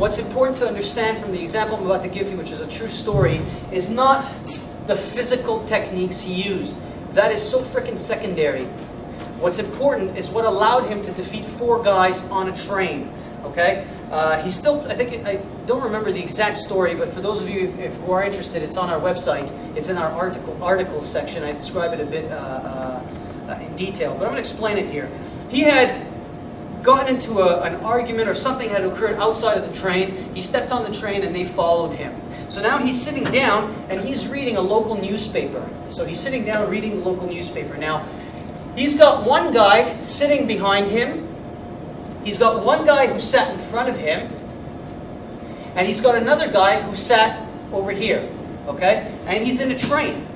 what's important to understand from the example I'm about to give you, which is a true story, is not the physical techniques he used. That is so freaking secondary. What's important is what allowed him to defeat 4 guys on a train. Okay? He still, I don't remember the exact story, but for those of you who are interested, it's on our website. It's in our articles section. I describe it a bit in detail, but I'm going to explain it here. He had gotten into an argument, or something had occurred outside of the train. He stepped on the train and they followed him. So now he's sitting down and he's reading a local newspaper. So he's sitting down reading the local newspaper. Now, he's got one guy sitting behind him. He's got one guy who sat in front of him. And he's got another guy who sat over here. Okay? And he's in a train.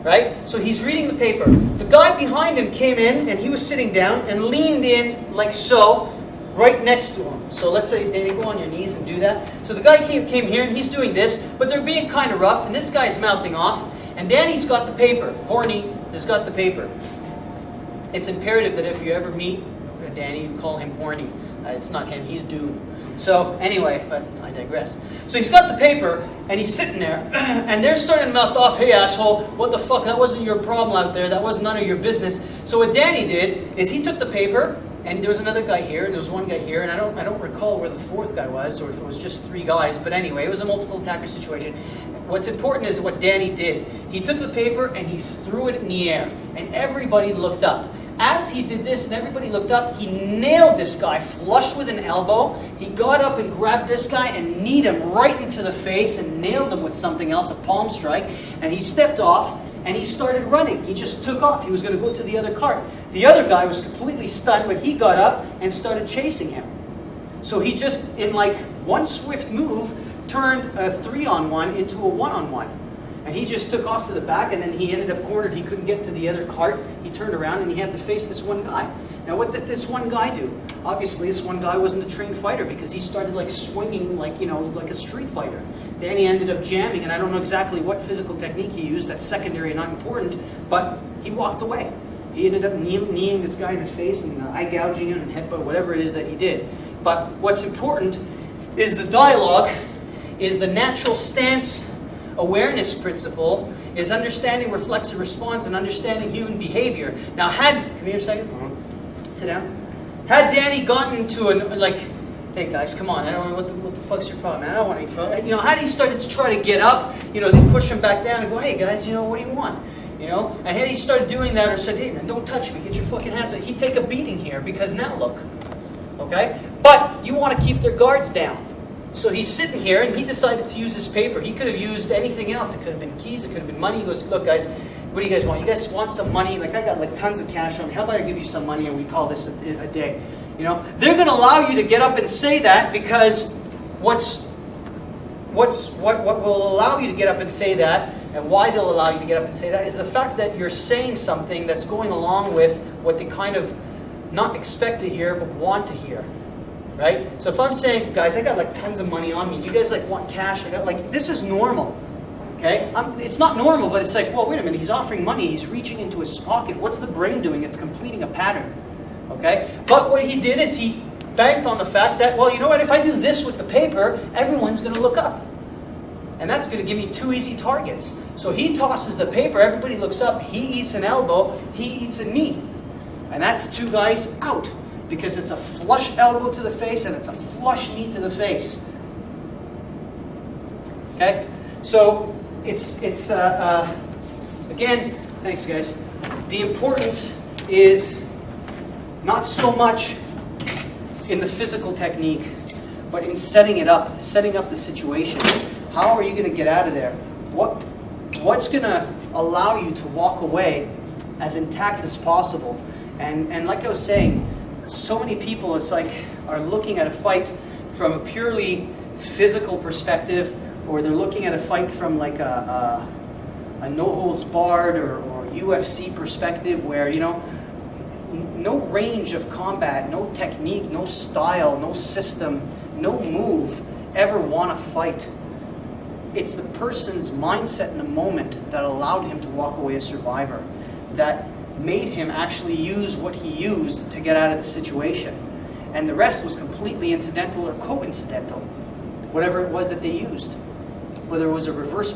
Right? So he's reading the paper. The guy behind him came in and he was sitting down and leaned in like so, right next to him. So let's say, Danny, go on your knees and do that. So the guy came here and he's doing this, but they're being kind of rough, and this guy's mouthing off, and Danny's got the paper. Horny has got the paper. It's imperative that if you ever meet Danny, you call him Horny. It's not him, he's Doom. So anyway, but I digress. So he's got the paper, and he's sitting there, and they're starting to mouth off, hey asshole, what the fuck, that wasn't your problem out there, that was none of your business. So what Danny did is he took the paper, and there was another guy here, and there was one guy here, and I don't recall where the 4th guy was, or if it was just 3 guys, but anyway, it was a multiple attacker situation. What's important is what Danny did. He took the paper, and he threw it in the air, and everybody looked up. As he did this and everybody looked up, he nailed this guy flush with an elbow. He got up and grabbed this guy and kneed him right into the face and nailed him with something else, a palm strike. And he stepped off and he started running. He just took off. He was going to go to the other cart. The other guy was completely stunned, but he got up and started chasing him. So he just, in like one swift move, turned a 3-on-1 into a 1-on-1. And he just took off to the back, and then he ended up cornered. He couldn't get to the other cart. He turned around, and he had to face this one guy. Now, what did this one guy do? Obviously, this one guy wasn't a trained fighter, because he started like swinging like, like a street fighter. Danny ended up jamming, and I don't know exactly what physical technique he used. That's secondary and not important, but he walked away. He ended up kneeing this guy in the face and eye gouging him and headbutt, whatever it is that he did. But what's important is the dialogue, is the natural stance awareness principle, is understanding reflexive response and understanding human behavior. Now, come here a second. Sit down. Had Danny gotten into hey guys, come on, I don't know what the fuck's your problem, man? I don't want any problem. Had he started to try to get up, they push him back down and go, hey guys, what do you want? And had he started doing that or said, hey man, don't touch me, get your fucking hands up, he'd take a beating here, because now look, okay? But you want to keep their guards down. So he's sitting here, and he decided to use his paper. He could have used anything else. It could have been keys. It could have been money. He goes, look, guys, what do you guys want? You guys want some money? Like, I got like tons of cash on me. How about I give you some money and we call this a day? They're going to allow you to get up and say that, because what will allow you to get up and say that, and why they'll allow you to get up and say that, is the fact that you're saying something that's going along with what they kind of not expect to hear, but want to hear. Right? So if I'm saying, guys, I got like tons of money on me. You guys like want cash? I got like, this is normal. Okay? It's not normal, but it's like, well, wait a minute. He's offering money. He's reaching into his pocket. What's the brain doing? It's completing a pattern. Okay? But what he did is he banked on the fact that, well, you know what? If I do this with the paper, everyone's going to look up. And that's going to give me 2 easy targets. So he tosses the paper. Everybody looks up. He eats an elbow. He eats a knee. And that's 2 guys out. Because it's a flush elbow to the face and it's a flush knee to the face. Okay? So, it's again, thanks guys. The importance is not so much in the physical technique, but in setting up the situation. How are you going to get out of there? What's going to allow you to walk away as intact as possible? And like I was saying, so many people, it's like, are looking at a fight from a purely physical perspective, or they're looking at a fight from like a no-holds-barred or UFC perspective, where, no range of combat, no technique, no style, no system, no move ever won a fight. It's the person's mindset in the moment that allowed him to walk away a survivor, that made him actually use what he used to get out of the situation. And the rest was completely incidental or coincidental, whatever it was that they used. Whether it was a reverse